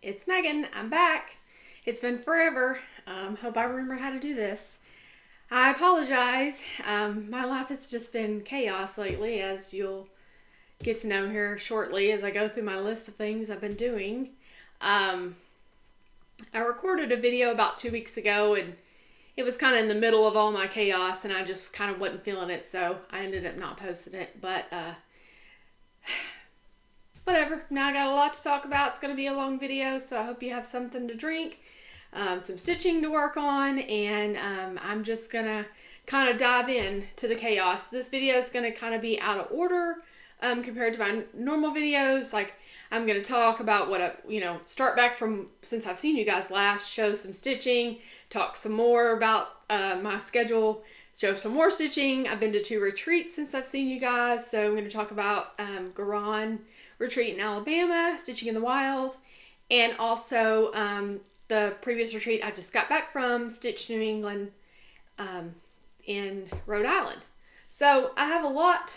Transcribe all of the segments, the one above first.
It's Megan. I'm back. It's been forever. Hope I remember how to do this. I apologize. My life has just been chaos lately, as you'll get to know here shortly as I go through my list of things I've been doing. I recorded a video about 2 weeks ago, and it was kind of in the middle of all my chaos, and I just kind of wasn't feeling it, so I ended up not posting it. But whatever. Now I got a lot to talk about. It's going to be a long video, so I hope you have something to drink, some stitching to work on, and I'm just going to kind of dive in to the chaos. This video is going to kind of be out of order compared to my normal videos. Like, I'm going to talk about what start back from since I've seen you guys last, show some stitching, talk some more about my schedule, show some more stitching. I've been to 2 retreats since I've seen you guys, so I'm going to talk about Garon retreat in Alabama, Stitching in the Wild, and also the previous retreat I just got back from, Stitch New England in Rhode Island. So I have a lot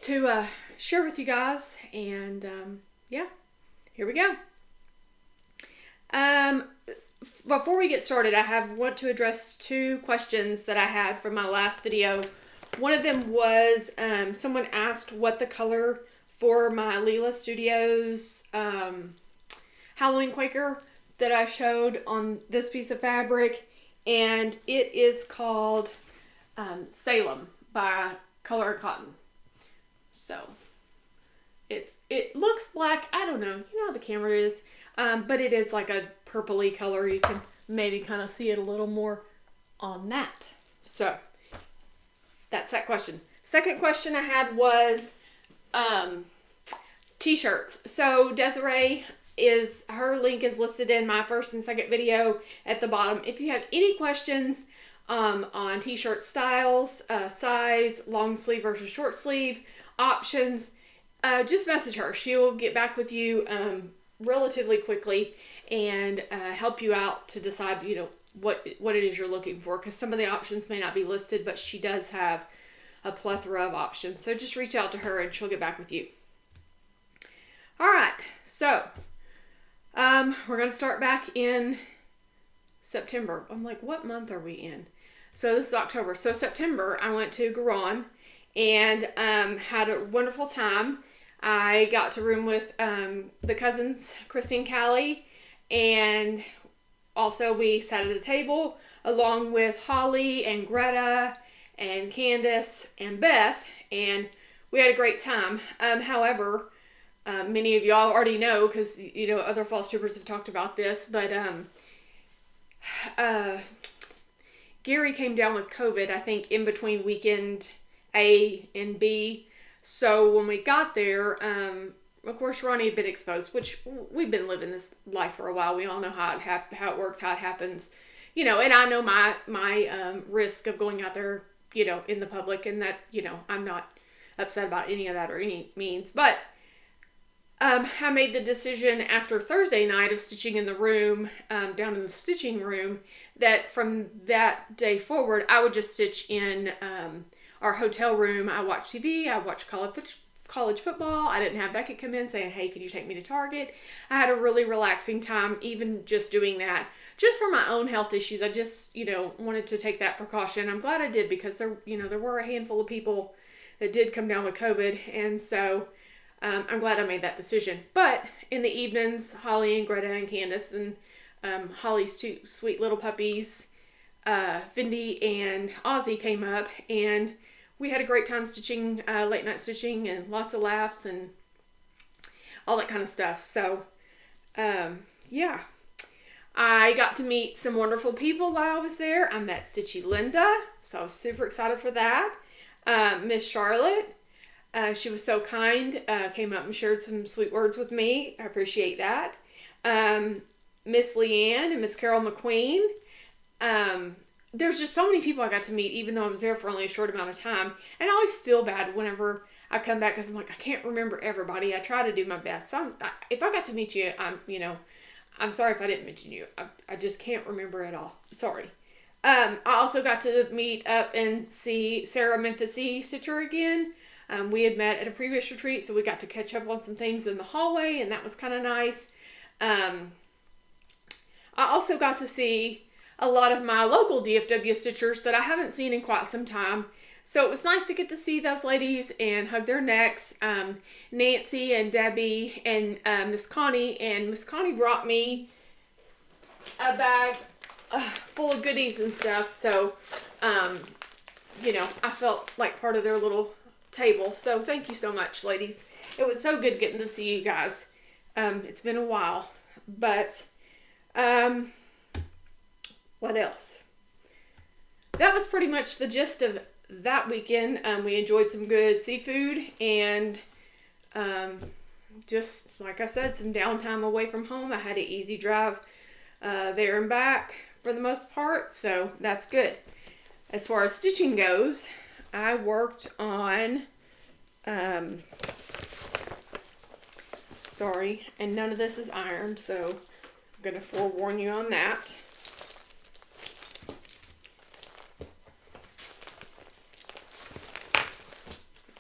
to share with you guys, and yeah, here we go. Before we get started, I want to address 2 questions that I had from my last video. One of them was someone asked what the color for my Leela Studios Halloween Quaker that I showed on this piece of fabric, and it is called Salem by Color Cotton. So it looks black. I don't know. You know how the camera is. But it is like a purpley color. You can maybe kind of see it a little more on that. So that's that question. Second question I had was t-shirts. So Desiree, her link is listed in my first and second video at the bottom. If you have any questions on t-shirt styles, size, long sleeve versus short sleeve, options, just message her. She will get back with you relatively quickly and help you out to decide, what it is you're looking for, because some of the options may not be listed, but she does have a plethora of options. So just reach out to her and she'll get back with you. All right, so we're going to start back in September. I'm like, what month are we in? So this is October. So September, I went to Garon and had a wonderful time. I got to room with the cousins, Christine and Callie, and also we sat at a table along with Holly and Greta and Candace and Beth, and we had a great time. However, many of y'all already know, because other Flosstubers have talked about this, but Gary came down with COVID, I think, in between weekend A and B. So when we got there, of course, Ronnie had been exposed, which we've been living this life for a while. We all know how it works, how it happens, and I know my risk of going out there, in the public, and that, I'm not upset about any of that or any means. But I made the decision after Thursday night of stitching in the room, down in the stitching room, that from that day forward, I would just stitch in our hotel room. I watched TV, I watched college football. I didn't have Beckett come in saying, hey, can you take me to Target? I had a really relaxing time, even just doing that, just for my own health issues. I just, wanted to take that precaution. I'm glad I did, because there were a handful of people that did come down with COVID. And so I'm glad I made that decision. But in the evenings, Holly and Greta and Candace and Holly's 2 sweet little puppies, Findy and Ozzy, came up, and we had a great time stitching, late night stitching, and lots of laughs and all that kind of stuff. So, yeah. I got to meet some wonderful people while I was there. I met Stitchy Linda, so I was super excited for that. Miss Charlotte, she was so kind, came up and shared some sweet words with me. I appreciate that. Miss Leanne and Miss Carol McQueen. There's just so many people I got to meet, even though I was there for only a short amount of time. And I always feel bad whenever I come back, because I'm like, I can't remember everybody. I try to do my best. So if I got to meet you, I'm sorry if I didn't mention you. I just can't remember at all. Sorry. I also got to meet up and see Sarah Memphis Stitcher again. We had met at a previous retreat, so we got to catch up on some things in the hallway, and that was kind of nice. Um, I also got to see a lot of my local DFW stitchers that I haven't seen in quite some time. So it was nice to get to see those ladies and hug their necks. Nancy and Debbie and Miss Connie. And Miss Connie brought me a bag full of goodies and stuff. So, you know, I felt like part of their little table. So thank you so much, ladies. It was so good getting to see you guys. It's been a while. But, what else? That was pretty much the gist of that weekend. We enjoyed some good seafood and just, like I said, some downtime away from home. I had an easy drive there and back for the most part, so that's good. As far as stitching goes, I worked on, sorry, and none of this is ironed, so I'm going to forewarn you on that.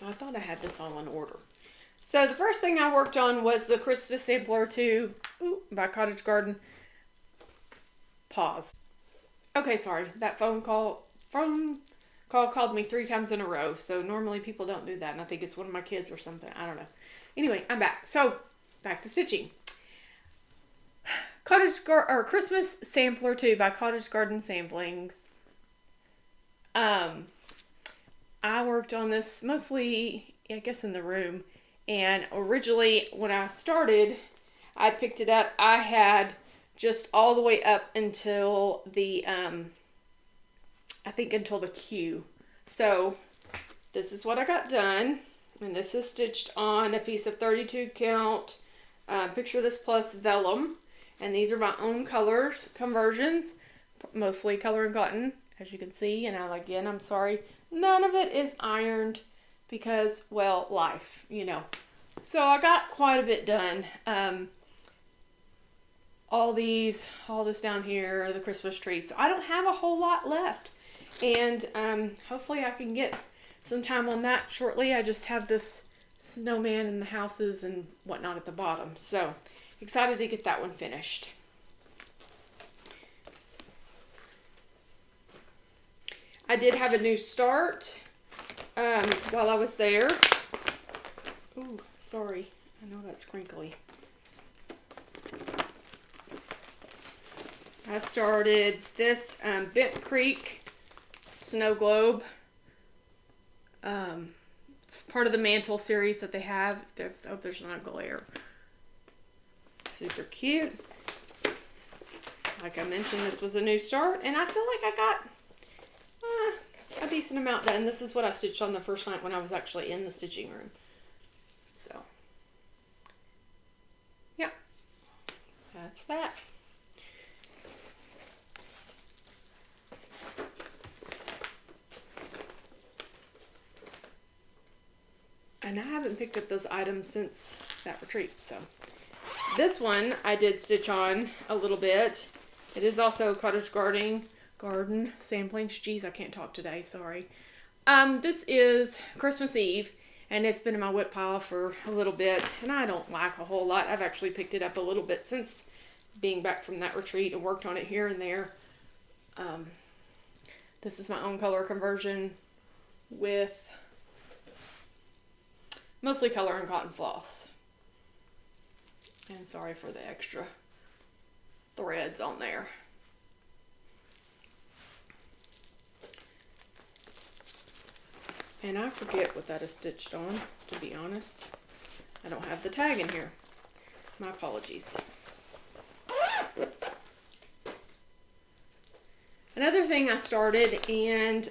I thought I had this all in order. So the first thing I worked on was the Christmas Sampler 2 by Cottage Garden. Pause. Okay, sorry. That phone call called me 3 times in a row. So normally people don't do that. And I think it's one of my kids or something. I don't know. Anyway, I'm back. So back to stitching. Christmas Sampler 2 by Cottage Garden Samplings. I worked on this mostly, I guess, in the room. And originally, when I started, I picked it up. I had just all the way up until the, I think until the Q. So, this is what I got done. And this is stitched on a piece of 32 count Picture This Plus vellum. And these are my own colors conversions. Mostly color and cotton, as you can see. And I'm sorry. None of it is ironed because, well, life, you know. So I got quite a bit done. All this down here, the Christmas tree. So I don't have a whole lot left. And hopefully I can get some time on that shortly. I just have this snowman and the houses and whatnot at the bottom. So excited to get that one finished. I did have a new start while I was there. Ooh, sorry. I know that's crinkly. I started this Bent Creek Snow Globe. It's part of the Mantle series that they have. There's not glare. Super cute. Like I mentioned, this was a new start, and I feel like I got a decent amount done. This is what I stitched on the first night when I was actually in the stitching room. So, yeah, that's that. And I haven't picked up those items since that retreat. So, this one I did stitch on a little bit. It is also Cottage Garden Samplings. Geez, I can't talk today. Sorry. This is Christmas Eve, and it's been in my whip pile for a little bit, and I don't like a whole lot. I've actually picked it up a little bit since being back from that retreat and worked on it here and there. This is my own color conversion with mostly color and cotton floss. And sorry for the extra threads on there. And I forget what that is stitched on, to be honest. I don't have the tag in here. My apologies. Another thing I started, and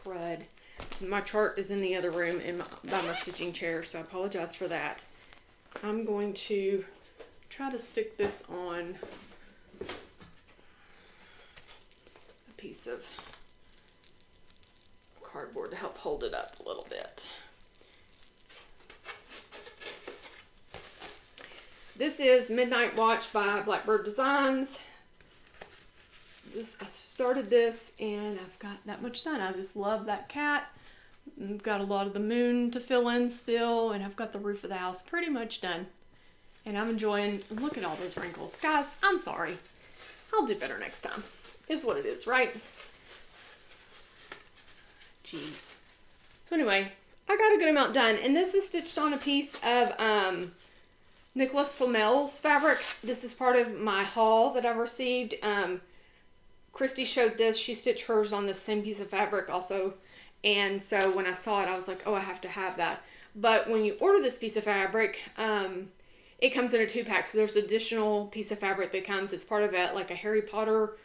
crud, my chart is in the other room by my stitching chair, so I apologize for that. I'm going to try to stick this on a piece of cardboard to help hold it up a little bit. This is Midnight Watch by Blackbird Designs. I started this and I've got that much done. I just love that cat. I've got a lot of the moon to fill in still, and I've got the roof of the house pretty much done. And I'm enjoying, look at all those wrinkles. Guys, I'm sorry. I'll do better next time. Is what it is, right? Jeez. So anyway, I got a good amount done. And this is stitched on a piece of Nicholas Flamel's fabric. This is part of my haul that I've received. Christy showed this. She stitched hers on the same piece of fabric also. And so when I saw it, I was like, oh, I have to have that. But when you order this piece of fabric, it comes in a 2-pack. So there's an additional piece of fabric that comes. It's part of it, like a Harry Potter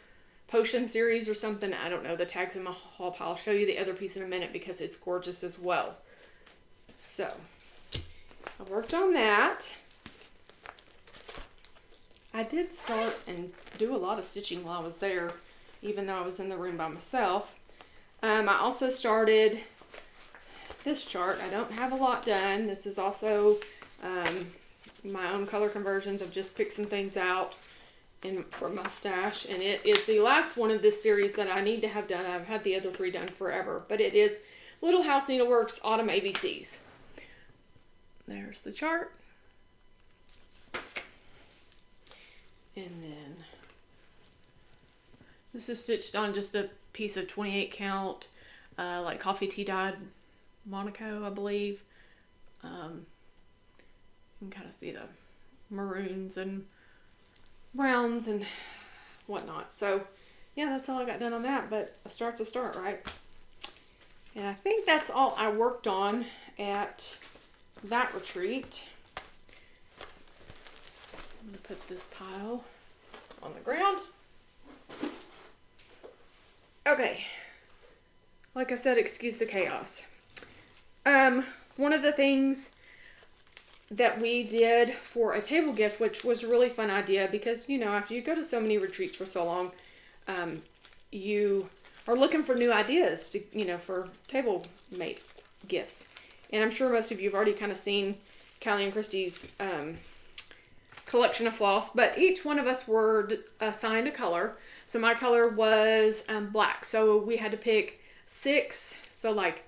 potion series or something. I don't know. The tag's in my haul pile. I'll show you the other piece in a minute because it's gorgeous as well. So I worked on that. I did start and do a lot of stitching while I was there, even though I was in the room by myself. I also started this chart. I don't have a lot done. This is also my own color conversions. I've just picked some things out for my stash. And it is the last one of this series that I need to have done. I've had the other 3 done forever. But it is Little House Needleworks Autumn ABCs. There's the chart. And then this is stitched on just a piece of 28 count, like coffee tea dyed Monaco, I believe. You can kind of see the maroons and browns and whatnot. So yeah, that's all I got done on that, but a start's a start, right? And I think that's all I worked on at that retreat. I'm going to put this pile on the ground. Okay. Like I said, excuse the chaos. One of the things that we did for a table gift, which was a really fun idea because, you know, after you go to so many retreats for so long, you are looking for new ideas to, you know, for table mate gifts. And I'm sure most of you have already kind of seen Callie and Christy's collection of floss, but each one of us were assigned a color. So my color was black. So we had to pick 6. So like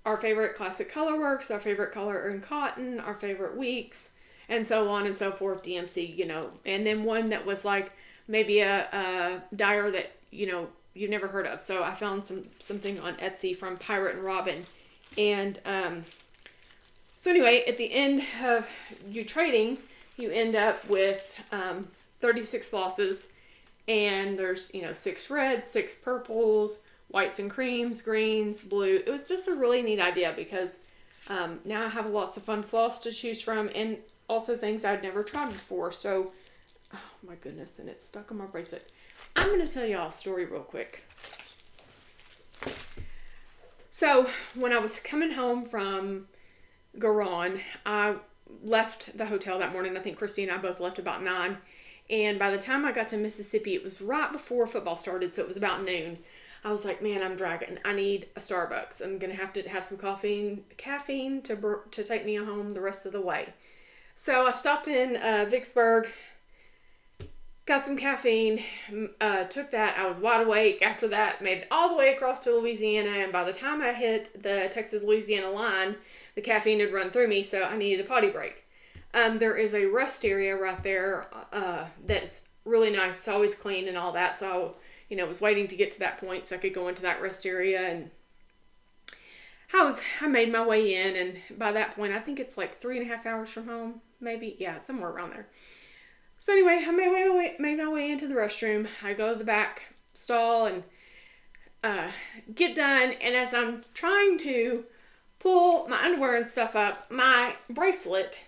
our favorite classic colorworks, our favorite color in cotton, our favorite weeks, and so on and so forth, DMC, you know. And then one that was like maybe a dyer that, you know, you've never heard of. So I found something on Etsy from Pirate and Robin. And so anyway, at the end of you trading, you end up with 36 flosses, and there's, you know, 6 reds, 6 purples, whites and creams, greens, blue. It was just a really neat idea because now I have lots of fun floss to choose from and also things I'd never tried before. So, oh my goodness, and it's stuck on my bracelet. I'm going to tell y'all a story real quick. So, when I was coming home from Garon, I left the hotel that morning. I think Christy and I both left about 9. And by the time I got to Mississippi, it was right before football started, so it was about noon. I was like, man, I'm dragging. I need a Starbucks. I'm going to have some caffeine to take me home the rest of the way. So I stopped in Vicksburg, got some caffeine, took that. I was wide awake. After that, made it all the way across to Louisiana. And by the time I hit the Texas-Louisiana line, the caffeine had run through me, so I needed a potty break. There is a rest area right there that's really nice. It's always clean and all that. So, you know, was waiting to get to that point so I could go into that rest area. And I made my way in. And by that point, I think it's like 3.5 hours from home. Maybe. Yeah, somewhere around there. So anyway, I made my way into the restroom. I go to the back stall and get done. And as I'm trying to pull my underwear and stuff up, my bracelet,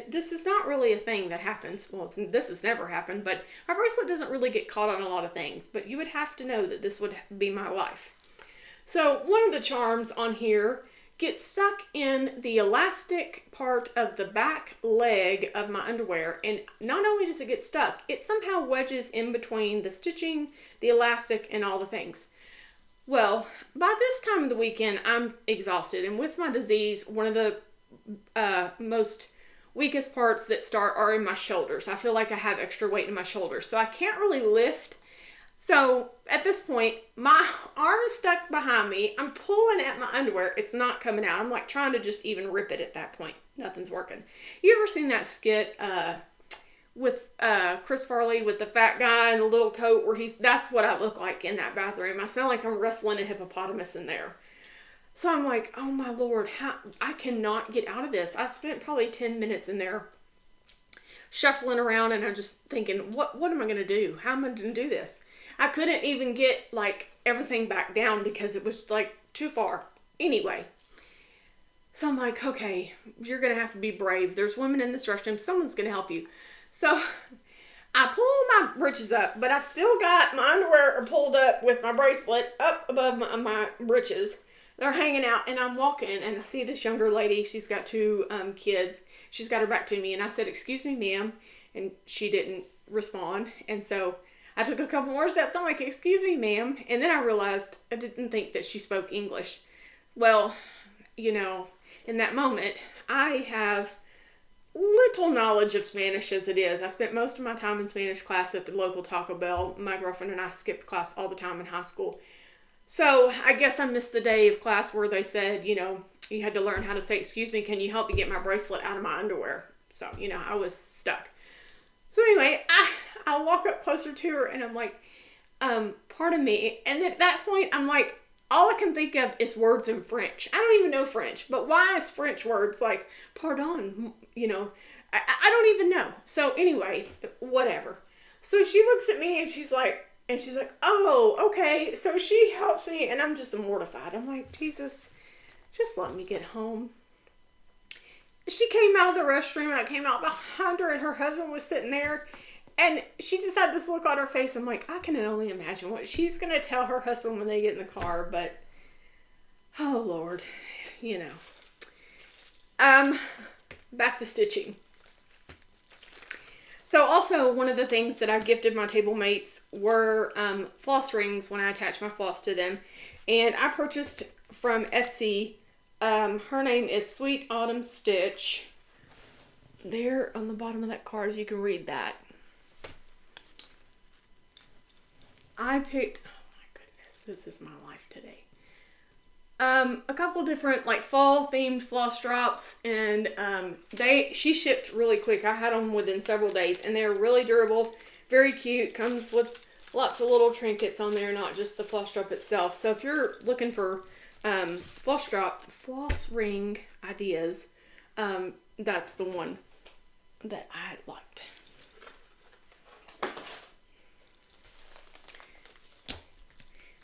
this is not really a thing that happens. Well, this has never happened, but my bracelet doesn't really get caught on a lot of things. But you would have to know that this would be my life. So one of the charms on here gets stuck in the elastic part of the back leg of my underwear. And not only does it get stuck, it somehow wedges in between the stitching, the elastic, and all the things. Well, by this time of the weekend, I'm exhausted. And with my disease, one of the most weakest parts that start are in my shoulders. I feel like I have extra weight in my shoulders, so I can't really lift. So at this point, my arm is stuck behind me. I'm pulling at my underwear. It's not coming out. I'm like trying to just even rip it at that point. Nothing's working. You ever seen that skit with Chris Farley with the fat guy in the little coat where that's what I look like in that bathroom. I sound like I'm wrestling a hippopotamus in there. So I'm like, oh my Lord, I cannot get out of this. I spent probably 10 minutes in there shuffling around, and I'm just thinking, what am I going to do? How am I going to do this? I couldn't even get like everything back down because it was like too far. Anyway, so I'm like, okay, you're going to have to be brave. There's women in this restroom. Someone's going to help you. So I pull my britches up, but I've still got my underwear pulled up with my bracelet up above my britches. They're hanging out, and I'm walking, and I see this younger lady. She's got two kids. She's got her back to me, and I said, excuse me, ma'am, and she didn't respond. And so I took a couple more steps. I'm like, excuse me, ma'am, and then I realized I didn't think that she spoke English. Well, you know, in that moment, I have little knowledge of Spanish as it is. I spent most of my time in Spanish class at the local Taco Bell. My girlfriend and I skipped class all the time in high school. So I guess I missed the day of class where they said, you know, you had to learn how to say, excuse me, can you help me get my bracelet out of my underwear? So, you know, I was stuck. So anyway, I walk up closer to her, and I'm like, pardon me. And at that point, I'm like, all I can think of is words in French. I don't even know French, but why is French words like, pardon, you know, I don't even know. So anyway, whatever. So she looks at me, and she's like, oh, okay. So she helps me, and I'm just mortified. I'm like, Jesus, just let me get home. She came out of the restroom, and I came out behind her, and her husband was sitting there, and she just had this look on her face. I'm like, I can only imagine what she's going to tell her husband when they get in the car, but, oh, Lord, you know. Back to stitching. So also, one of the things that I gifted my table mates were floss rings when I attached my floss to them. And I purchased from Etsy, her name is Sweet Autumn Stitch. There on the bottom of that card, you can read that. I picked, oh my goodness, this is my life today. A couple different like fall themed floss drops, and she shipped really quick. I had them within several days, and they're really durable, very cute. Comes with lots of little trinkets on there, not just the floss drop itself. So if you're looking for floss ring ideas, that's the one that I liked.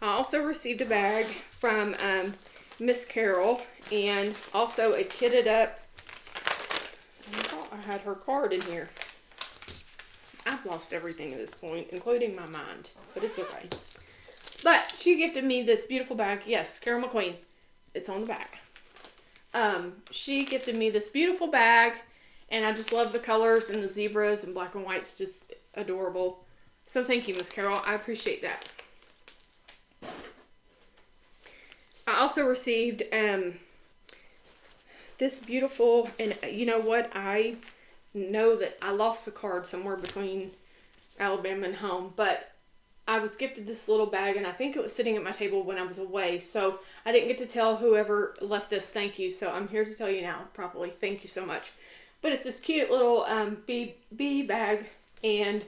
I also received a bag from Miss Carol, and also a kitted up, I thought I had her card in here. I've lost everything at this point, including my mind, but it's okay. But she gifted me this beautiful bag. Yes, Carol McQueen. It's on the back. She gifted me this beautiful bag, and I just love the colors, and the zebras and black and white's just adorable. So thank you, Miss Carol. I appreciate that. I also received this beautiful, and you know what? I know that I lost the card somewhere between Alabama and home, but I was gifted this little bag, and I think it was sitting at my table when I was away, so I didn't get to tell whoever left this thank you, so I'm here to tell you now properly. Thank you so much. But it's this cute little bee bag, and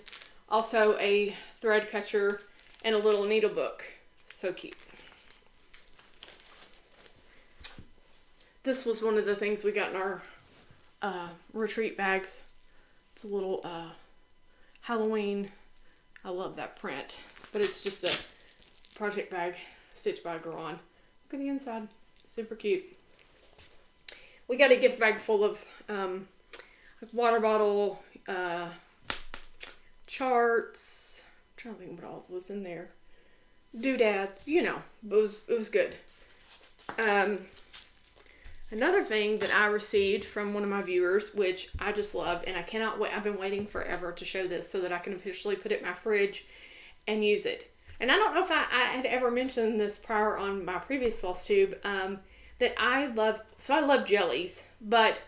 also a thread catcher and a little needle book. So cute. This was one of the things we got in our retreat bags. It's a little Halloween. I love that print. But it's just a project bag stitched by a girl on. Look at the inside. Super cute. We got a gift bag full of water bottle, charts. I'm trying to think what all was in there. Doodads, you know. It was good. Another thing that I received from one of my viewers, which I just love, and I cannot wait. I've been waiting forever to show this so that I can officially put it in my fridge and use it. And I don't know if I had ever mentioned this prior on my previous Flosstube, that I love jellies, but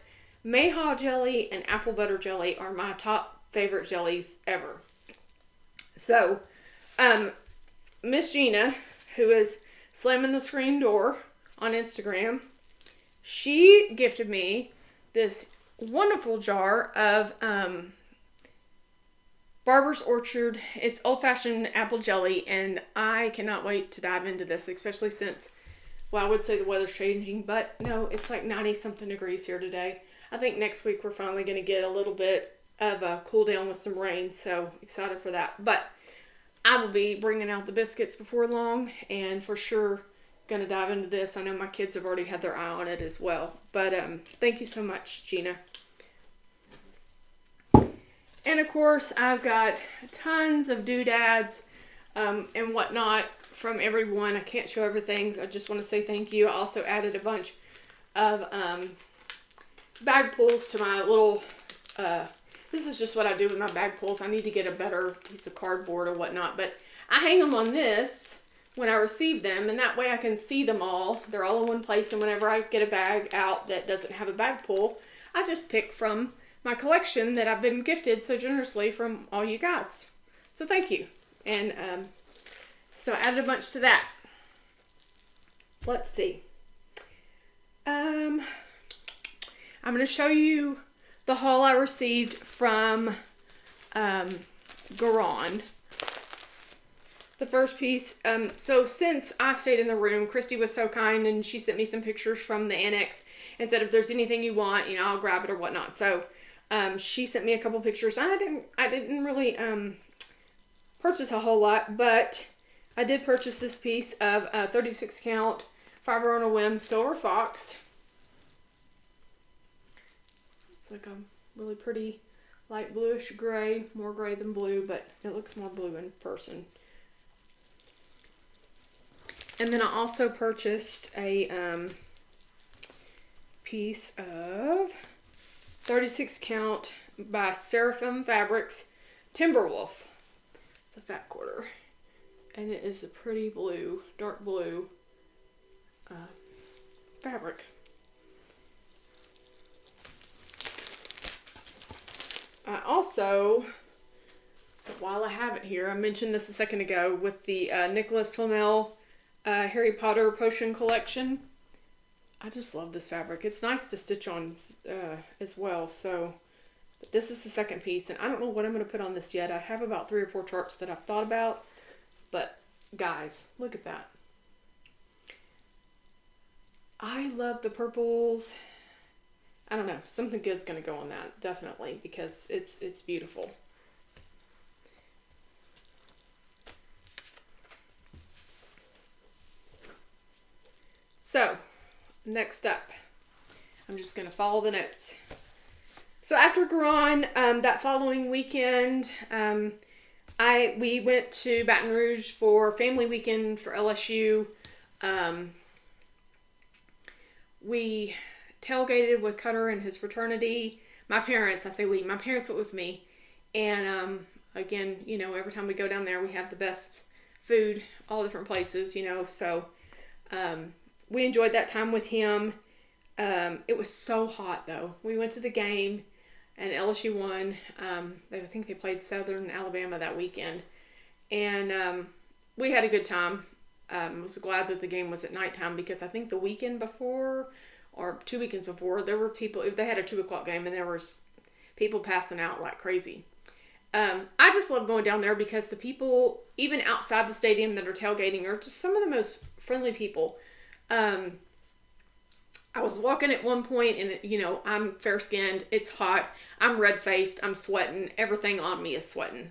Mayhaw jelly and apple butter jelly are my top favorite jellies ever. So, Miss Gina, who is slamming the screen door on Instagram, she gifted me this wonderful jar of Barber's Orchard. It's old-fashioned apple jelly, and I cannot wait to dive into this, especially since, well, I would say the weather's changing, but no, it's like 90-something degrees here today. I think next week we're finally going to get a little bit of a cool down with some rain, so excited for that. But I will be bringing out the biscuits before long, and for sure going to dive into this. I know my kids have already had their eye on it as well, but thank you so much, Gina. And of course, I've got tons of doodads and whatnot from everyone. I can't show everything, so I just want to say thank you. I also added a bunch of bag pulls to my little, this is just what I do with my bag pulls. I need to get a better piece of cardboard or whatnot, but I hang them on this when I receive them, and that way I can see them all. They're all in one place, and whenever I get a bag out that doesn't have a bag pull, I just pick from my collection that I've been gifted so generously from all you guys. So thank you. And so I added a bunch to that. Let's see. I'm going to show you the haul I received from Garon. The first piece, so since I stayed in the room, Christy was so kind and she sent me some pictures from the annex and said if there's anything you want, you know, I'll grab it or whatnot. So she sent me a couple pictures. I didn't really purchase a whole lot, but I did purchase this piece of 36 count Fiber on a Whim Silver Fox. It's like a really pretty light bluish gray, more gray than blue, but it looks more blue in person. And then I also purchased a piece of 36 count by Seraphim Fabrics Timberwolf. It's a fat quarter. And it is a pretty blue, dark blue fabric. I also, while I have it here, I mentioned this a second ago with the Nicholas Flamel Harry Potter Potion Collection. I just love this fabric. It's nice to stitch on as well. So this is the second piece, and I don't know what I'm going to put on this yet. I have about 3 or 4 charts that I've thought about, but guys, look at that. I love the purples. I don't know, something good's going to go on that, definitely, because it's beautiful. So, next up, I'm just going to follow the notes. So after Garon, that following weekend, we went to Baton Rouge for family weekend for LSU. We tailgated with Cutter and his fraternity. My parents went with me. And again, you know, every time we go down there, we have the best food, all different places, you know, so we enjoyed that time with him. It was so hot though. We went to the game and LSU won. I think they played Southern Alabama that weekend. And we had a good time. I was glad that the game was at nighttime because I think the weekend before or 2 weekends before, there were people, they had a 2 o'clock game and there was people passing out like crazy. I just love going down there because the people, even outside the stadium that are tailgating, are just some of the most friendly people. I was walking at one point and, you know, I'm fair-skinned, it's hot, I'm red-faced, I'm sweating, everything on me is sweating.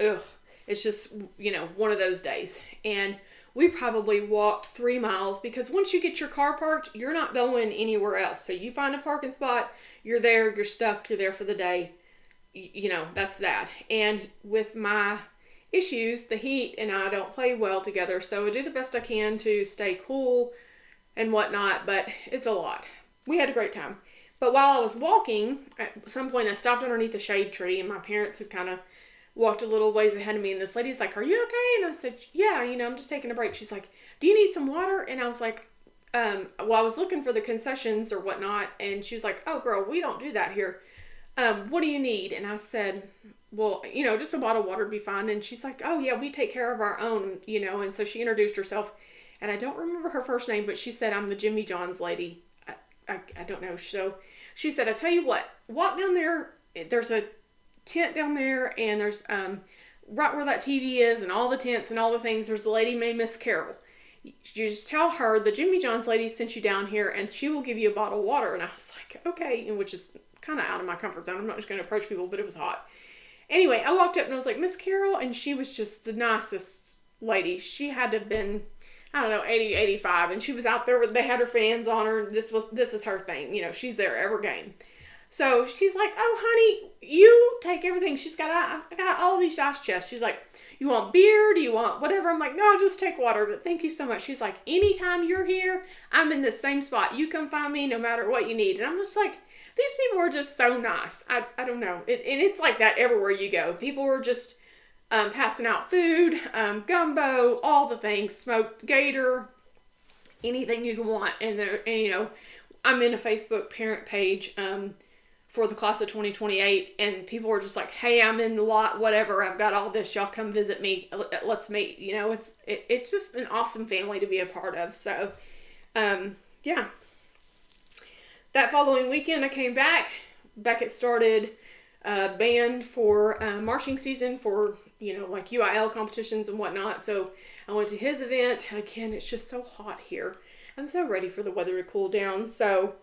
Ugh, it's just, you know, one of those days. And we probably walked 3 miles because once you get your car parked, you're not going anywhere else. So you find a parking spot, you're there, you're stuck, you're there for the day. You know, that's that. And with my issues, the heat and I don't play well together. So I do the best I can to stay cool and whatnot, but it's a lot. We had a great time. But while I was walking, at some point I stopped underneath a shade tree and my parents had kind of walked a little ways ahead of me, and this lady's like, "Are you okay?" And I said, "Yeah, you know, I'm just taking a break." She's like, "Do you need some water?" And I was like, well, I was looking for the concessions or whatnot, and she was like, "Oh girl, we don't do that here. What do you need?" And I said, "Well, you know, just a bottle of water would be fine." And she's like, "Oh yeah, we take care of our own, you know." And so she introduced herself, and I don't remember her first name, but she said, "I'm the Jimmy John's lady." I don't know. So she said, "I tell you what, walk down there. There's a tent down there, and there's right where that TV is and all the tents and all the things, there's a lady named Miss Carol. You just tell her the Jimmy John's lady sent you down here, and she will give you a bottle of water. And I was like, okay, and which is kind of out of my comfort zone. I'm not just going to approach people, but it was hot. Anyway, I walked up and I was like, Miss Carol, and she was just the nicest lady. She had to have been, I don't know, 80, 85, and she was out there. They had her fans on her. This is her thing. You know, she's there every game. So she's like, oh, honey, you take everything. I got all these ice chests. She's like, you want beer? Do you want whatever? I'm like, no, I'll just take water, but thank you so much. She's like, anytime you're here, I'm in the same spot. You come find me no matter what you need. And I'm just like, these people are just so nice. I don't know. And it's like that everywhere you go. People are just passing out food, gumbo, all the things, smoked gator, anything you can want. And you know, I'm in a Facebook parent page for the class of 2028, and people were just like, hey, I'm in the lot, whatever, I've got all this, y'all come visit me, let's meet. You know, it's just an awesome family to be a part of. So yeah, that following weekend I came back. Beckett started band for marching season for, you know, like UIL competitions and whatnot. So I went to his event. Again, it's just so hot here. I'm so ready for the weather to cool down. So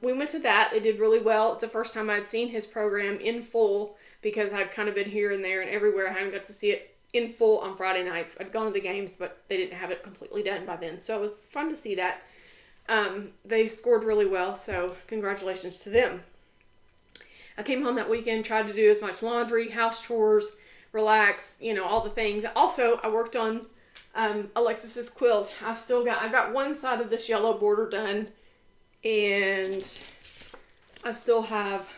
we went to that. They did really well. It's the first time I'd seen his program in full, because I'd kind of been here and there and everywhere. I hadn't got to see it in full on Friday nights. I'd gone to the games, but they didn't have it completely done by then. So it was fun to see that. They scored really well, so congratulations to them. I came home that weekend, tried to do as much laundry, house chores, relax, you know, all the things. Also, I worked on Alexis's quilt. I got one side of this yellow border done, and I still have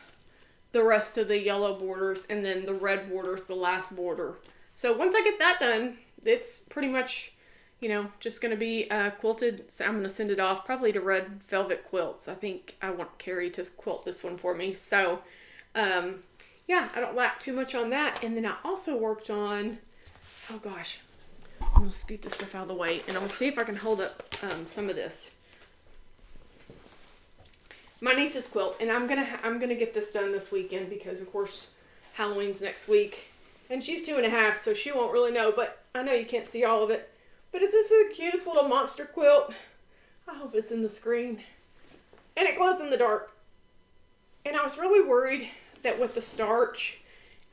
the rest of the yellow borders, and then the red border's the last border. So once I get that done, it's pretty much, you know, just going to be quilted. So I'm going to send it off probably to Red Velvet Quilts. I think I want Carrie to quilt this one for me. So, yeah, I don't lack too much on that. And then I also worked on, oh gosh, I'm going to scoot this stuff out of the way, and I'm going to see if I can hold up some of this. My niece's quilt, and I'm gonna get this done this weekend, because of course Halloween's next week, and she's 2.5, so she won't really know, but I know you can't see all of it. But this is the cutest little monster quilt. I hope it's in the screen. And it glows in the dark. And I was really worried that with the starch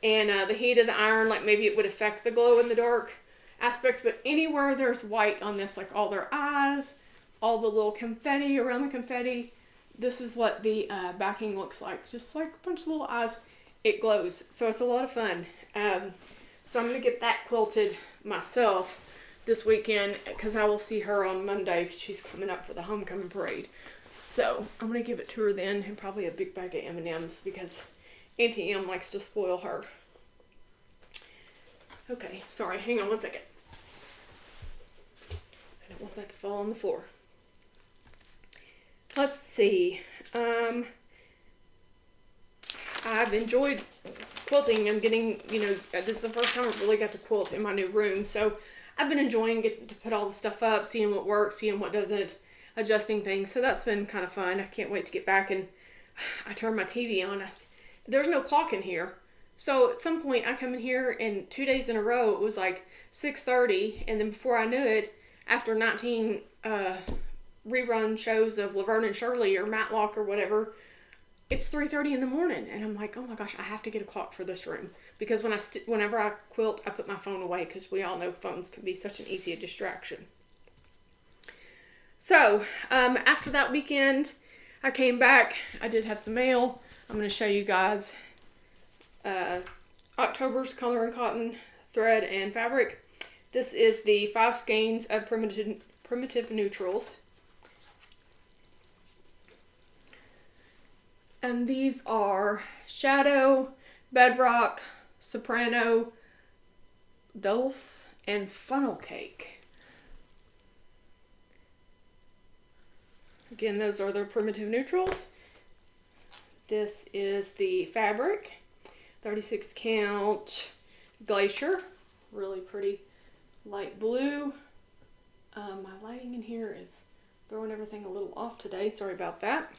and the heat of the iron, like maybe it would affect the glow in the dark aspects, but anywhere there's white on this, like all their eyes, all the little confetti around the confetti, this is what the backing looks like. Just like a bunch of little eyes. It glows. So it's a lot of fun. So I'm going to get that quilted myself this weekend, because I will see her on Monday, because she's coming up for the homecoming parade. So I'm going to give it to her then, and probably a big bag of M&Ms, because Auntie M likes to spoil her. Okay, sorry. Hang on one second. I don't want that to fall on the floor. Let's see. I've enjoyed quilting. I'm getting, you know, this is the first time I've really got to quilt in my new room. So I've been enjoying getting to put all the stuff up, seeing what works, seeing what doesn't, adjusting things. So that's been kind of fun. I can't wait to get back, and I turned my TV on. There's no clock in here. So at some point I come in here, and 2 days in a row it was like 6:30, and then before I knew it, after 19 rerun shows of Laverne and Shirley or Matlock or whatever, it's 3:30 in the morning, and I'm like, oh my gosh, I have to get a clock for this room, because whenever I quilt, I put my phone away, because we all know phones can be such an easy distraction. So after that weekend, I came back. I did have some mail. I'm going to show you guys October's color and cotton thread and fabric. This is the 5 skeins of primitive neutrals. And these are Shadow, Bedrock, Soprano, Dulce, and Funnel Cake. Again, those are their primitive neutrals. This is the fabric, 36 count Glacier, really pretty light blue. My lighting in here is throwing everything a little off today, sorry about that.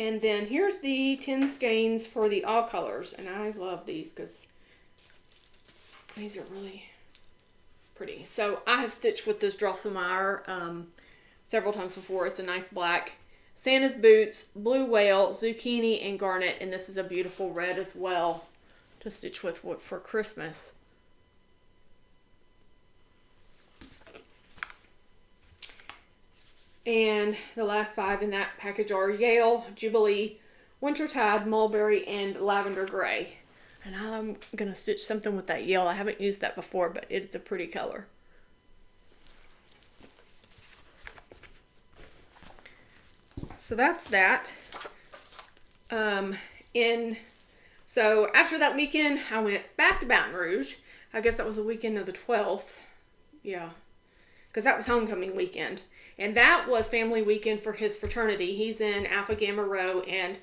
And then here's the 10 skeins for the all colors. And I love these because these are really pretty. So I have stitched with this Drosselmeyer several times before. It's a nice black. Santa's Boots, Blue Whale, Zucchini, and Garnet. And this is a beautiful red as well to stitch with for Christmas. And the last 5 in that package are Yale, Jubilee, Wintertide, Mulberry, and Lavender Gray. And I'm going to stitch something with that Yale. I haven't used that before, but it's a pretty color. So that's that. So after that weekend, I went back to Baton Rouge. I guess that was the weekend of the 12th. Yeah. Because that was homecoming weekend. And that was family weekend for his fraternity. He's in Alpha Gamma Rho, and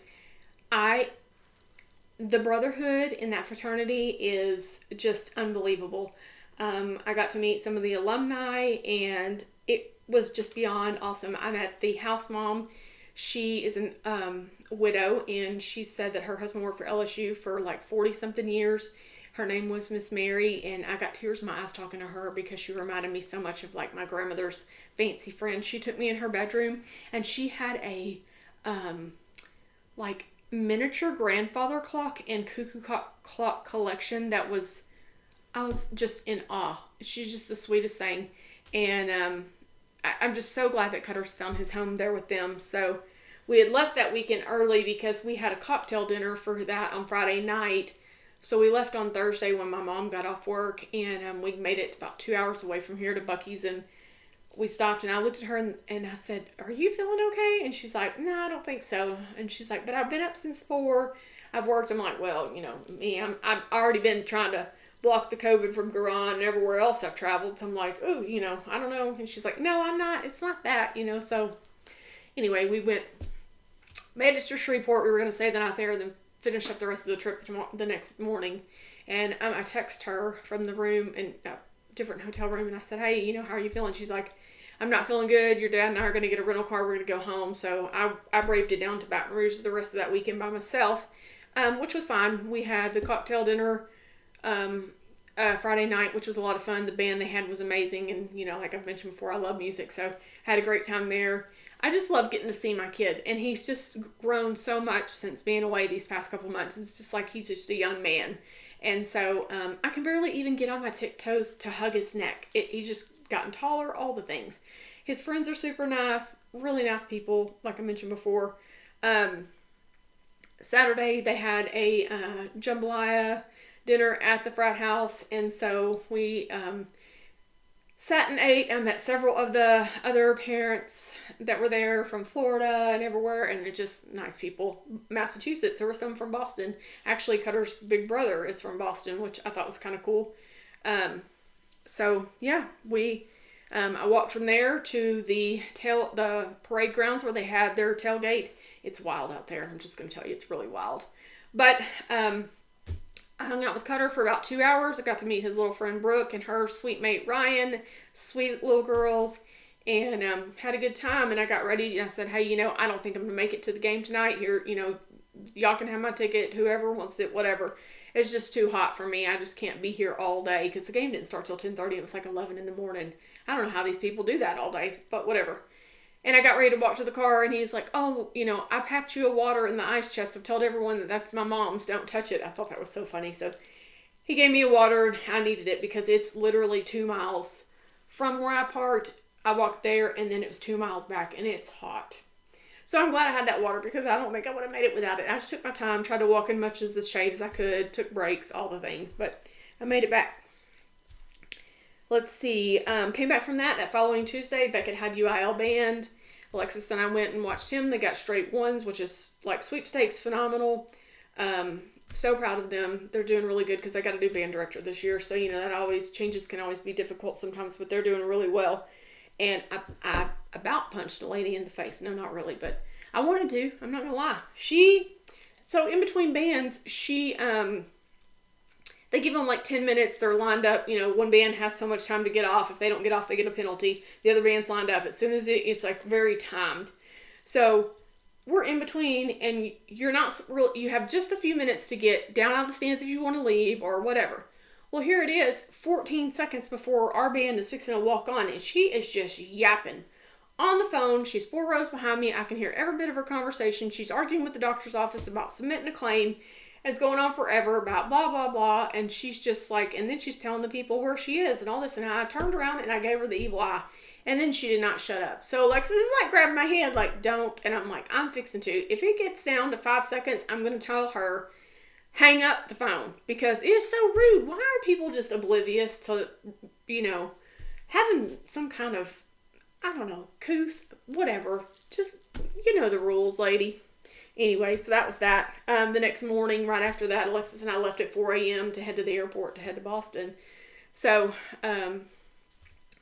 the brotherhood in that fraternity is just unbelievable. I got to meet some of the alumni, and it was just beyond awesome. I met the house mom. She is a widow, and she said that her husband worked for LSU for like 40-something years. Her name was Miss Mary, and I got tears in my eyes talking to her because she reminded me so much of like my grandmother's fancy friend. She took me in her bedroom, and she had a like miniature grandfather clock and cuckoo clock collection that was, I was just in awe. She's just the sweetest thing, and I'm just so glad that Cutter's found his home there with them. So we had left that weekend early because we had a cocktail dinner for that on Friday night. So we left on Thursday when my mom got off work, and we made it about 2 hours away from here to Buc-ee's, and we stopped, and I looked at her and I said, "Are you feeling okay?" And she's like, "No, I don't think so." And she's like, "But I've been up since 4. I've worked." I'm like, "Well, you know, me, I've already been trying to block the COVID from Garan and everywhere else I've traveled." So I'm like, "Oh, you know, I don't know." And she's like, "No, I'm not. It's not that, you know." So anyway, we made it to Shreveport. We were going to stay the night there and then finish up the rest of the trip the next morning. And I text her from the room, in a different hotel room, and I said, "Hey, you know, how are you feeling?" She's like, "I'm not feeling good. Your dad and I are going to get a rental car. We're going to go home." So I braved it down to Baton Rouge the rest of that weekend by myself, which was fine. We had the cocktail dinner Friday night, which was a lot of fun. The band they had was amazing, and you know, like I've mentioned before, I love music, so I had a great time there. I just love getting to see my kid, and he's just grown so much since being away these past couple months. It's just like he's just a young man, and so I can barely even get on my tiptoes to hug his neck. He's just gotten taller, all the things. His friends are super nice, really nice people, like I mentioned before. Saturday they had a jambalaya dinner at the frat house, and so we sat and ate. I met several of the other parents that were there from Florida and everywhere, and they're just nice people. Massachusetts, there were some from Boston. Actually, Cutter's big brother is from Boston, which I thought was kind of cool. So yeah, I walked from there to the parade grounds where they had their tailgate. It's wild out there. I'm just going to tell you, it's really wild. But I hung out with Cutter for about 2 hours. I got to meet his little friend Brooke and her sweet mate Ryan, sweet little girls, and had a good time. And I got ready, and I said, "Hey, you know, I don't think I'm going to make it to the game tonight. Here, you know, y'all can have my ticket. Whoever wants it, whatever. It's just too hot for me. I just can't be here all day," because the game didn't start till 10:30. It was like 11 in the morning. I don't know how these people do that all day, but whatever. And I got ready to walk to the car, and he's like, "Oh, you know, I packed you a water in the ice chest. I've told everyone that that's my mom's. Don't touch it." I thought that was so funny. So he gave me a water, and I needed it because it's literally 2 miles from where I parked. I walked there, and then it was 2 miles back, and it's hot. So I'm glad I had that water because I don't think I would have made it without it. I just took my time, tried to walk in much as the shade as I could, took breaks, all the things, but I made it back. Let's see. Came back from that following Tuesday. Beckett had UIL band. Alexis and I went and watched him. They got straight ones, which is like sweepstakes, phenomenal. So proud of them. They're doing really good because I got a new band director this year. So, you know, changes can always be difficult sometimes, but they're doing really well. And I about punched a lady in the face. No, not really, but I wanted to. I'm not going to lie. So in between bands, they give them like 10 minutes. They're lined up. You know, one band has so much time to get off. If they don't get off, they get a penalty. The other band's lined up. As soon as it's like very timed. So we're in between, and you're not real. You have just a few minutes to get down out of the stands if you want to leave or whatever. Well, here it is, 14 seconds before our band is fixing to walk on, and she is just yapping on the phone. She's 4 rows behind me. I can hear every bit of her conversation. She's arguing with the doctor's office about submitting a claim. It's going on forever about blah, blah, blah. And she's just like, and then she's telling the people where she is and all this. And I turned around and I gave her the evil eye. And then she did not shut up. So Alexis is like grabbing my hand, like, don't. And I'm like, I'm fixing to. If it gets down to 5 seconds, I'm going to tell her, hang up the phone. Because it is so rude. Why are people just oblivious to, having some kind of, I don't know, couth, whatever. Just, the rules, lady. Anyway, so that was that. The next morning, right after that, Alexis and I left at 4 a.m. to head to the airport to head to Boston. So,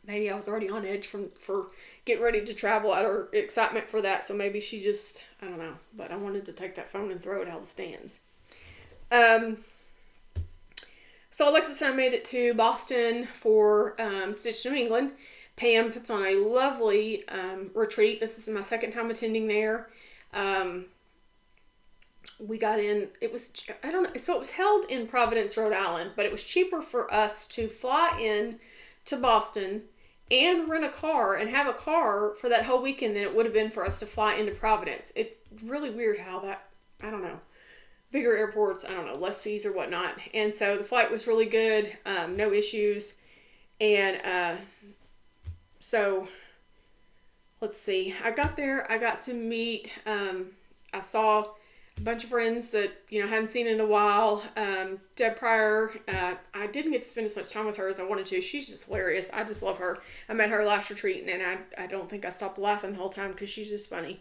maybe I was already on edge for getting ready to travel out of excitement for that. So maybe she just, I don't know. But I wanted to take that phone and throw it out of the stands. So Alexis and I made it to Boston for Stitch New England. Pam puts on a lovely retreat. This is my second time attending there. We got in, it was, I don't know, so it was held in Providence, Rhode Island, but it was cheaper for us to fly in to Boston and rent a car and have a car for that whole weekend than it would have been for us to fly into Providence. It's really weird how that, I don't know, bigger airports, I don't know, less fees or whatnot. And so the flight was really good, no issues. And so let's see, I got there, I got to meet, I saw a bunch of friends that, hadn't seen in a while. Deb Pryor, I didn't get to spend as much time with her as I wanted to. She's just hilarious. I just love her. I met her last retreat, and I don't think I stopped laughing the whole time because she's just funny.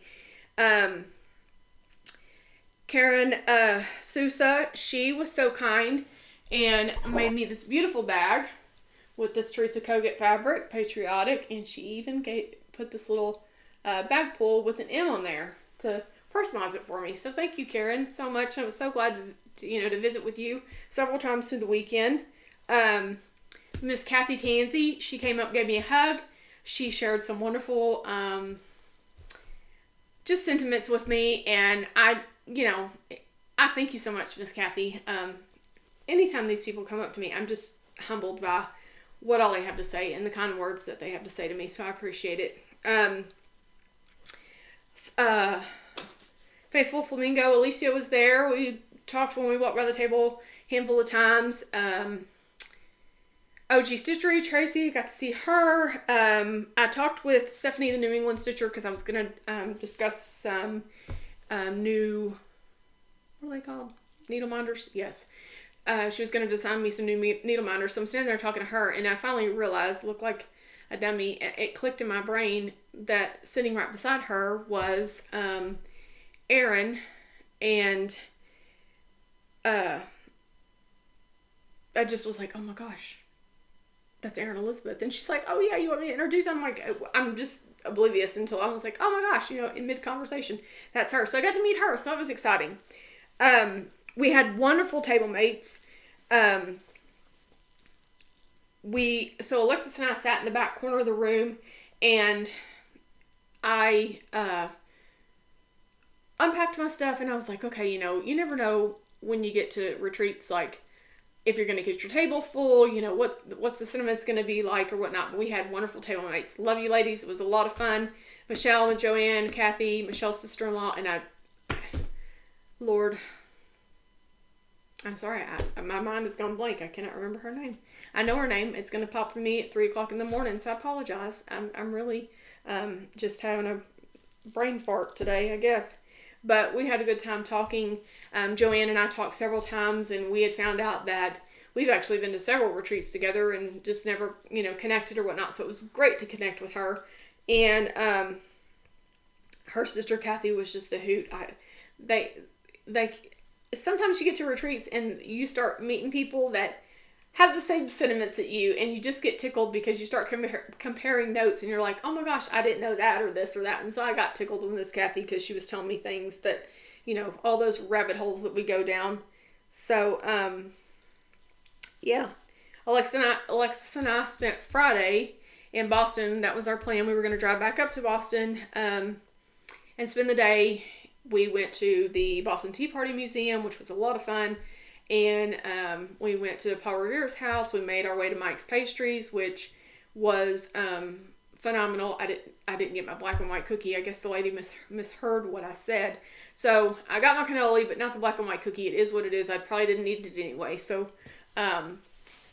Karen Sousa, she was so kind and made me this beautiful bag with this Teresa Kogut fabric, patriotic, and she even put this little bag pull with an M on there to personalize it for me. So thank you, Karen, so much. I was so glad to visit with you several times through the weekend. Miss Kathy Tansey, she came up, gave me a hug. She shared some wonderful just sentiments with me, and I thank you so much, Miss Kathy. Anytime these people come up to me, I'm just humbled by what all they have to say and the kind of words that they have to say to me, so I appreciate it. Faithful Flamingo, Alicia was there. We talked when we walked by the table a handful of times. OG Stitchery, Tracy, got to see her. I talked with Stephanie, the New England Stitcher, because I was going to discuss some new, what are they called? Needle minders? Yes. She was going to design me some new needle minders. So I'm standing there talking to her, and I finally realized, looked like a dummy, it clicked in my brain that sitting right beside her was Erin, and I just was like, oh my gosh, that's Erin Elizabeth. And she's like, oh yeah, you want me to introduce? I'm like, I'm just oblivious until I was like, oh my gosh, in mid-conversation, that's her. So I got to meet her, so that was exciting. We had wonderful table mates. So Alexis and I sat in the back corner of the room, and I unpacked my stuff, and I was like, okay, you never know when you get to retreats, like, if you're going to get your table full, what's the sentiments going to be like or whatnot. But we had wonderful table mates. Love you ladies. It was a lot of fun. Michelle and Joanne, Kathy, Michelle's sister-in-law, and Lord, I'm sorry, my mind has gone blank. I cannot remember her name. I know her name. It's going to pop for me at 3 o'clock in the morning, so I apologize. I'm really just having a brain fart today, I guess. But we had a good time talking. Joanne and I talked several times, and we had found out that we've actually been to several retreats together and just never, connected or whatnot. So it was great to connect with her. And her sister Kathy was just a hoot. Sometimes you get to retreats and you start meeting people that have the same sentiments at you, and you just get tickled because you start comparing notes, and you're like, oh my gosh, I didn't know that or this or that. And so I got tickled with Miss Kathy because she was telling me things that, all those rabbit holes that we go down. So, yeah. Alexis and I spent Friday in Boston. That was our plan. We were going to drive back up to Boston and spend the day we went to the Boston Tea Party Museum, which was a lot of fun. And we went to Paul Revere's house. We made our way to Mike's Pastries, which was phenomenal. I didn't get my black and white cookie. I guess the lady misheard what I said. So I got my cannoli, but not the black and white cookie. It is what it is. I probably didn't need it anyway. So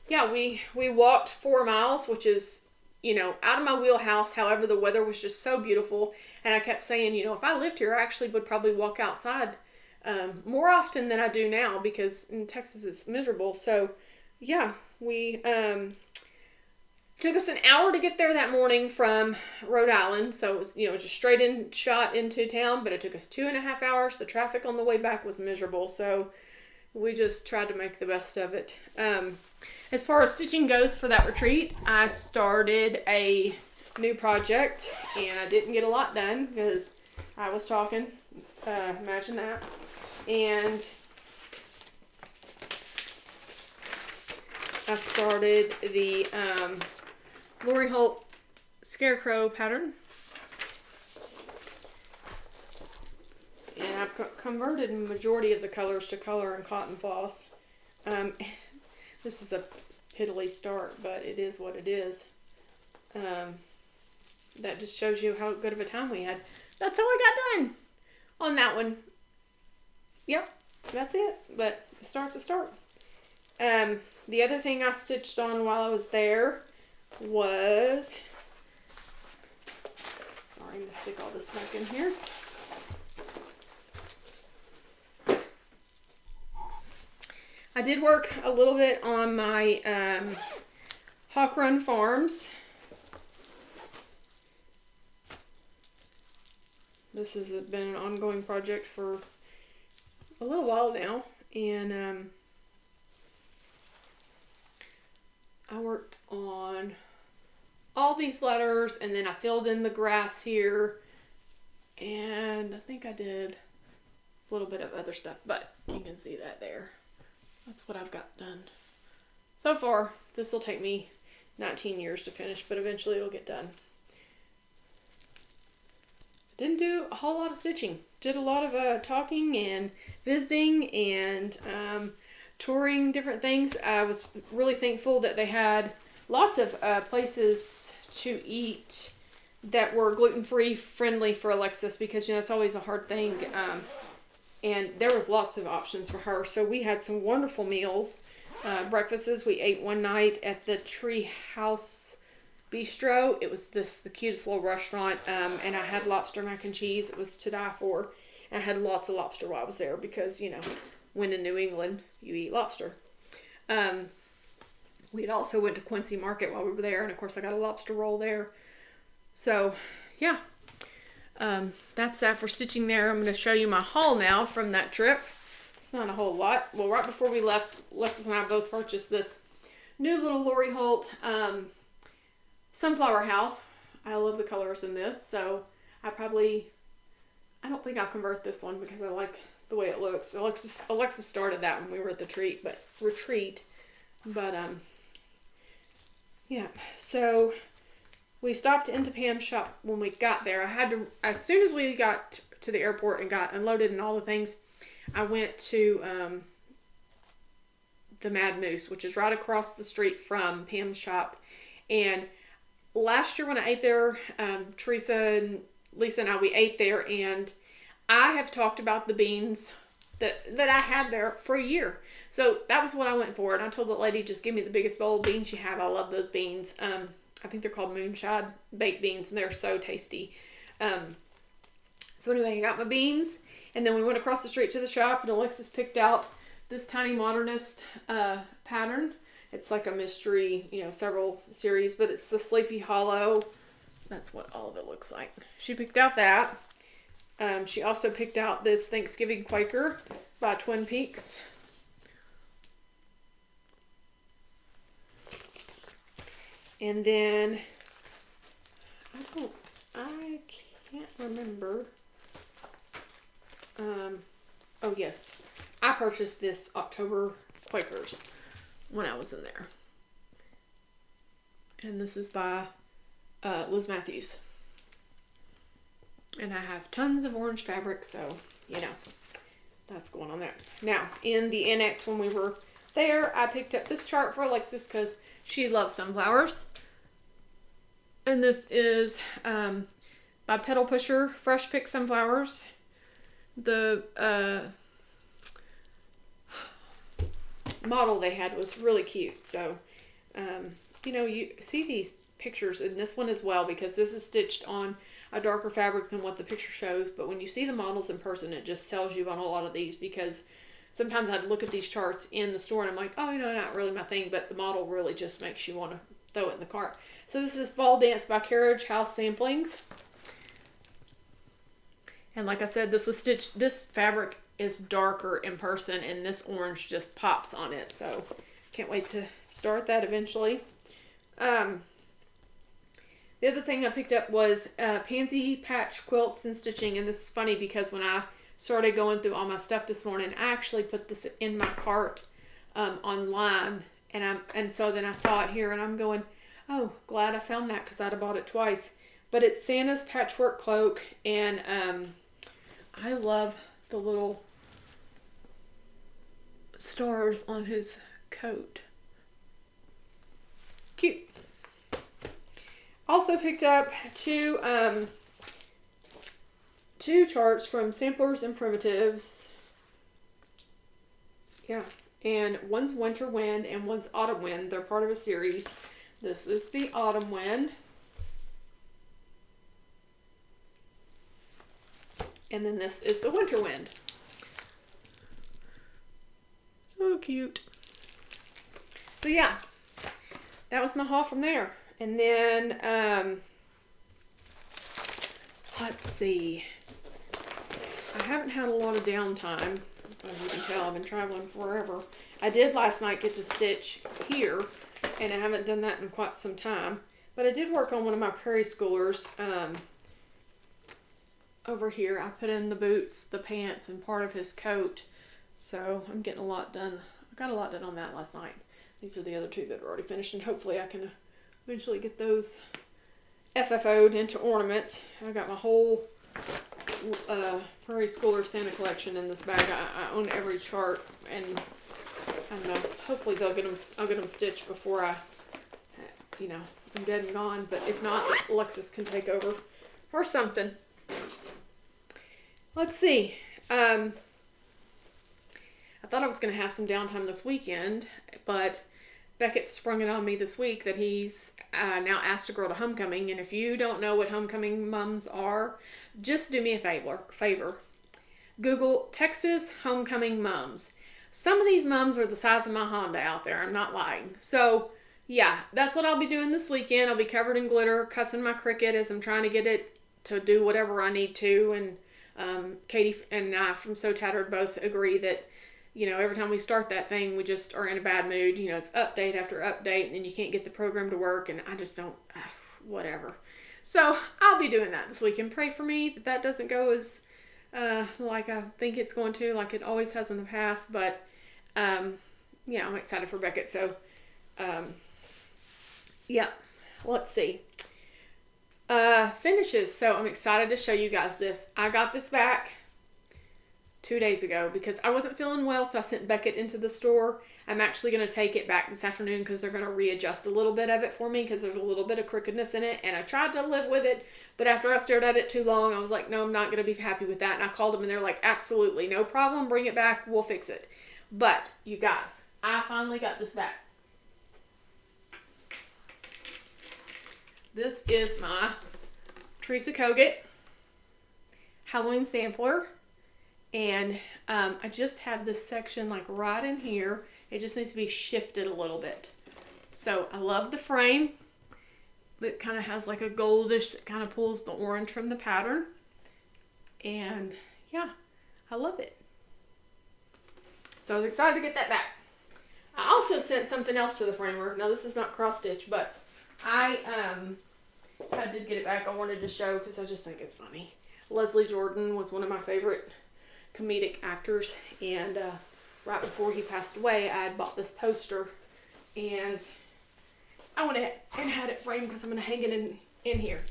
yeah, we walked 4 miles, which is, out of my wheelhouse. However, the weather was just so beautiful. And I kept saying, if I lived here, I actually would probably walk outside more often than I do now, because in Texas it's miserable. So yeah, we took us an hour to get there that morning from Rhode Island. So it was, just straight in shot into town, but it took us 2.5 hours. The traffic on the way back was miserable. So we just tried to make the best of it. As far as stitching goes for that retreat, I started a new project and I didn't get a lot done because I was talking. Imagine that. And I started the Lori Holt Scarecrow pattern. And I've converted the majority of the colors to color and cotton floss. This is a piddly start, but it is what it is. That just shows you how good of a time we had. That's all I got done on that one. Yep, that's it. But the start's a start. The other thing I stitched on while I was there was... Sorry, I'm going to stick all this back in here. I did work a little bit on my Hawk Run Farms. This has been an ongoing project for a little while now, and I worked on all these letters, and then I filled in the grass here, and I think I did a little bit of other stuff, but you can see that there. That's what I've got done. So far, this will take me 19 years to finish, but eventually it'll get done. Didn't do a whole lot of stitching. Did a lot of talking and visiting and touring different things. I was really thankful that they had lots of places to eat that were gluten-free friendly for Alexis, because that's always a hard thing. And there was lots of options for her. So we had some wonderful meals. Breakfasts. We ate one night at the Tree House Bistro. It was the cutest little restaurant. And I had lobster mac and cheese. It was to die for. And I had lots of lobster while I was there because, when in New England, you eat lobster. We had also went to Quincy Market while we were there. And, of course, I got a lobster roll there. So, yeah. That's that for stitching there. I'm going to show you my haul now from that trip. It's not a whole lot. Well, right before we left, Alexis and I both purchased this new little Lori Holt sunflower house. I love the colors in this, so I don't think I'll convert this one because I like the way it looks. Alexis started that when we were at the retreat. But yeah, so we stopped into Pam's shop when we got there. I had to, as soon as we got to the airport and got unloaded and all the things, I went to the Mad Moose, which is right across the street from Pam's shop. And last year when I ate there, Teresa and Lisa and I, we ate there, and I have talked about the beans that I had there for a year. So that was what I went for. And I told the lady, just give me the biggest bowl of beans you have. I love those beans. I think they're called moonshine baked beans, and they're so tasty. So anyway, I got my beans, and then we went across the street to the shop, and Alexis picked out this tiny modernist pattern. It's like a mystery, several series, but it's the Sleepy Hollow. That's what all of it looks like. She picked out that. She also picked out this Thanksgiving Quaker by Twin Peaks. And then, I can't remember. Oh yes, I purchased this October Quakers when I was in there. And this is by Liz Matthews. And I have tons of orange fabric, so, you know, that's going on there. Now, in the annex when we were there, I picked up this chart for Alexis because she loves sunflowers. And this is by Petal Pusher, Fresh Pick Sunflowers. The model they had was really cute. So, you know, you see these pictures in this one as well because this is stitched on a darker fabric than what the picture shows. But when you see the models in person, it just sells you on a lot of these because sometimes I'd look at these charts in the store and I'm like, oh, you know, not really my thing. But the model really just makes you want to throw it in the cart. So this is Fall Dance by Carriage House Samplings. And like I said, this was stitched, this fabric is darker in person and this orange just pops on it. So can't wait to start that eventually. The other thing I picked up was pansy patch quilts and stitching. And this is funny because when I started going through all my stuff this morning, I actually put this in my cart online. And so then I saw it here and I'm going, oh, glad I found that because I'd have bought it twice. But it's Santa's patchwork cloak, and I love the little stars on his coat. Cute. Also picked up two charts from Samplers and Primitives. Yeah, and one's Winter Wind and one's Autumn Wind. They're part of a series. This is the Autumn Wind. And then this is the Winter Wind. So cute. So yeah, that was my haul from there. And then, let's see. I haven't had a lot of downtime. As you can tell, I've been traveling forever. I did last night get to stitch here, and I haven't done that in quite some time. But I did work on one of my Prairie Schoolers over here. I put in the boots, the pants, and part of his coat. So I'm getting a lot done. I got a lot done on that last night. These are the other two that are already finished, and hopefully I can eventually get those FFO'd into ornaments. I got my whole Prairie Schooler Santa collection in this bag. I own every chart, and I don't know. Hopefully I'll get them stitched before I, you know, I'm dead and gone. But if not, Alexis can take over or something. Let's see. I thought I was going to have some downtime this weekend, but Beckett sprung it on me this week that he's now asked a girl to homecoming. And if you don't know what homecoming mums are, just do me a favor. Google Texas homecoming mums. Some of these mums are the size of my Honda out there. I'm not lying. So, yeah, that's what I'll be doing this weekend. I'll be covered in glitter, cussing my Cricut as I'm trying to get it to do whatever I need to. And Katie and I from So Tattered both agree that, you know, every time we start that thing, we just are in a bad mood. You know, it's update after update, and then you can't get the program to work, and I just don't, whatever. So, I'll be doing that this weekend. Pray for me that doesn't go as, like I think it's going to, like it always has in the past, but, yeah, I'm excited for Beckett. So, yeah, let's see. Finishes. So, I'm excited to show you guys this. I got this back 2 days ago because I wasn't feeling well, so I sent Beckett into the store. I'm actually going to take it back this afternoon because they're going to readjust a little bit of it for me because there's a little bit of crookedness in it, and I tried to live with it, but after I stared at it too long, I was like, no, I'm not going to be happy with that, and I called them, and they're like, absolutely, no problem, bring it back, we'll fix it. But, you guys, I finally got this back. This is my Teresa Kogut Halloween sampler. And I just have this section like right in here. It just needs to be shifted a little bit. So I love the frame. It kind of has like a goldish that kind of pulls the orange from the pattern. And yeah, I love it. So I was excited to get that back. I also sent something else to the framer. Now this is not cross stitch, but I did get it back. I wanted to show because I just think it's funny. Leslie Jordan was one of my favorite comedic actors, and right before he passed away, I had bought this poster, and I went ahead and had it framed because I'm going to hang it in here.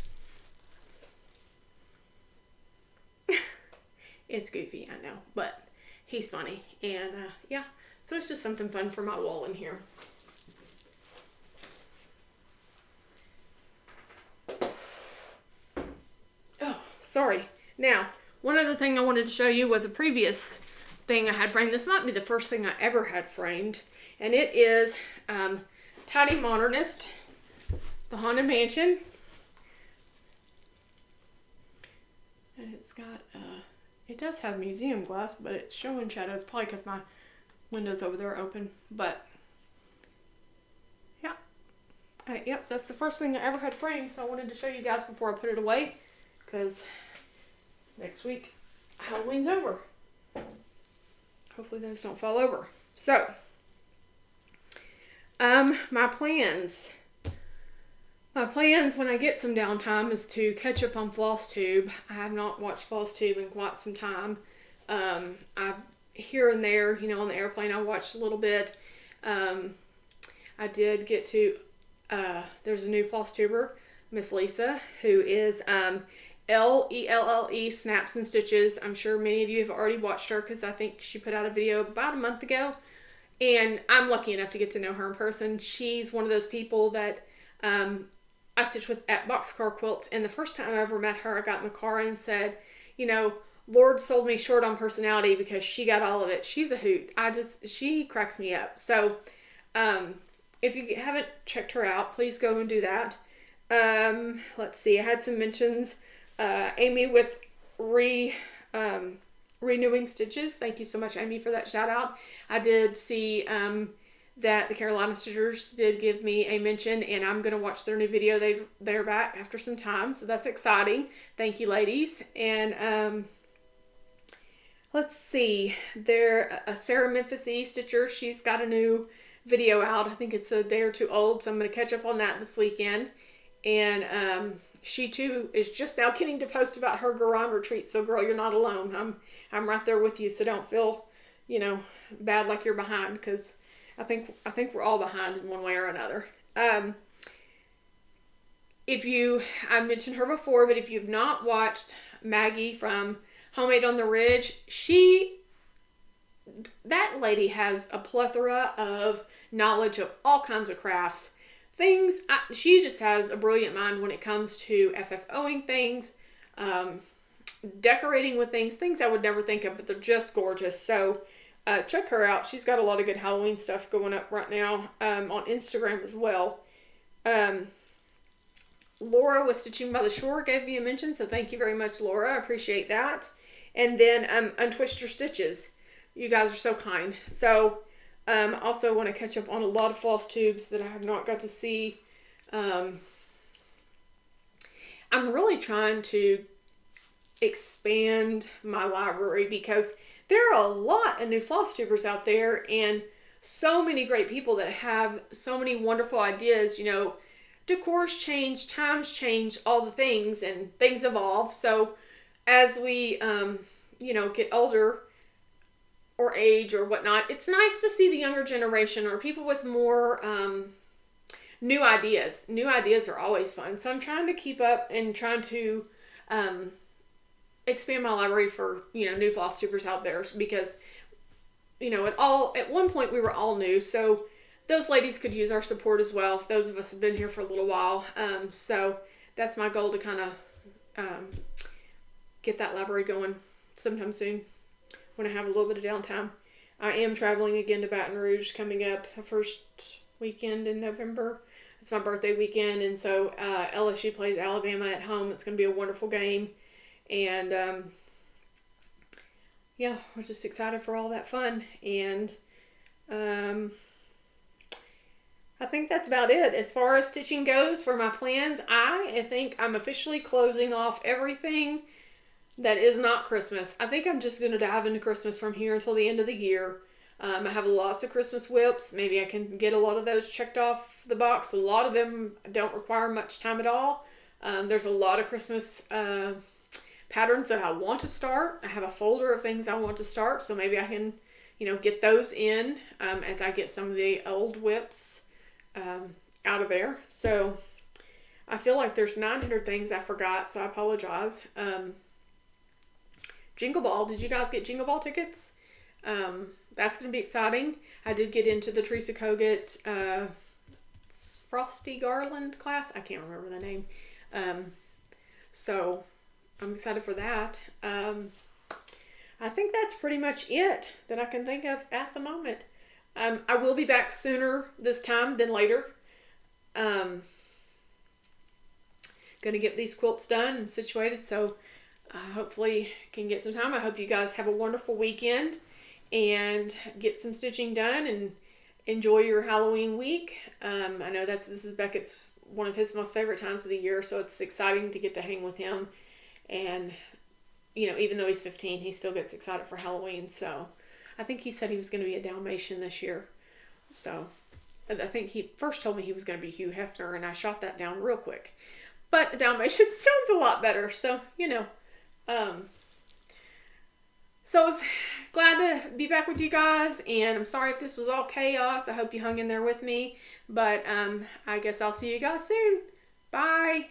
It's goofy, I know, but he's funny. And yeah, so it's just something fun for my wall in here. Oh, sorry. Now, one other thing I wanted to show you was a previous thing I had framed. This might be the first thing I ever had framed. And it is Tidy Modernist, the Haunted Mansion. And it's got, it does have museum glass, but it's showing shadows, probably because my windows over there are open. But, yeah. Yep, that's the first thing I ever had framed, so I wanted to show you guys before I put it away, because next week, Halloween's over. Hopefully those don't fall over. So, my plans. My plans when I get some downtime is to catch up on Flosstube. I have not watched Flosstube in quite some time. I here and there, you know, on the airplane I watched a little bit. I did get to, there's a new Flosstuber, Miss Lisa, who is L-E-L-L-E Snaps and Stitches. I'm sure many of you have already watched her because I think she put out a video about a month ago. And I'm lucky enough to get to know her in person. She's one of those people that I stitch with at Boxcar Quilts. And the first time I ever met her, I got in the car and said, you know, Lord sold me short on personality because she got all of it. She's a hoot. She cracks me up. So, if you haven't checked her out, please go and do that. Let's see. I had some mentions. Amy with Renewing Stitches. Thank you so much, Amy, for that shout out. I did see that the Carolina Stitchers did give me a mention, and I'm going to watch their new video. They're back after some time, so that's exciting. Thank you, ladies. And let's see. Sarah Memphis E. Stitcher. She's got a new video out. I think it's a day or two old, so I'm going to catch up on that this weekend. And she too is just now getting to post about her Garon retreat. So girl, you're not alone. I'm right there with you. So don't feel, you know, bad like you're behind, because I think we're all behind in one way or another. I mentioned her before, but if you've not watched Maggie from Homemade on the Ridge, that lady has a plethora of knowledge of all kinds of crafts. She just has a brilliant mind when it comes to FFOing things, decorating with things I would never think of, but they're just gorgeous. So check her out. She's got a lot of good Halloween stuff going up right now on Instagram as well. Laura with Stitching by the Shore gave me a mention, so thank you very much, Laura. I appreciate that. And then Untwist Your Stitches. You guys are so kind. So also want to catch up on a lot of Flosstubes that I have not got to see. I'm really trying to expand my library because there are a lot of new Flosstubers out there and so many great people that have so many wonderful ideas. You know, decor's change, times change, all the things, and things evolve. So as we, get older or age or whatnot, it's nice to see the younger generation or people with more new ideas. New ideas are always fun. So I'm trying to keep up and trying to expand my library for, new Flosstubers out there, because, at one point we were all new. So those ladies could use our support as well. Those of us have been here for a little while. So that's my goal, to kind of get that library going sometime soon when I have a little bit of downtime. I am traveling again to Baton Rouge coming up the first weekend in November. It's my birthday weekend, and so LSU plays Alabama at home. It's going to be a wonderful game. And we're just excited for all that fun. And I think that's about it. As far as stitching goes for my plans, I think I'm officially closing off everything that is not Christmas. I think I'm just going to dive into Christmas from here until the end of the year. I have lots of Christmas whips. Maybe I can get a lot of those checked off the box. A lot of them don't require much time at all. There's a lot of Christmas patterns that I want to start. I have a folder of things I want to start, so maybe I can, get those in as I get some of the old whips out of there. So I feel like there's 900 things I forgot, so I apologize. Jingle Ball. Did you guys get Jingle Ball tickets? That's going to be exciting. I did get into the Teresa Kogut Frosty Garland class. I can't remember the name. So I'm excited for that. I think that's pretty much it that I can think of at the moment. I will be back sooner this time than later. Going to get these quilts done and situated, so hopefully can get some time. I hope you guys have a wonderful weekend and get some stitching done and enjoy your Halloween week. I know this is Beckett's one of his most favorite times of the year, so it's exciting to get to hang with him. And even though he's 15, he still gets excited for Halloween. So I think he said he was going to be a Dalmatian this year. So I think he first told me he was going to be Hugh Hefner, and I shot that down real quick. But a Dalmatian sounds a lot better. So, so I was glad to be back with you guys, and I'm sorry if this was all chaos. I hope you hung in there with me. But I guess I'll see you guys soon. Bye.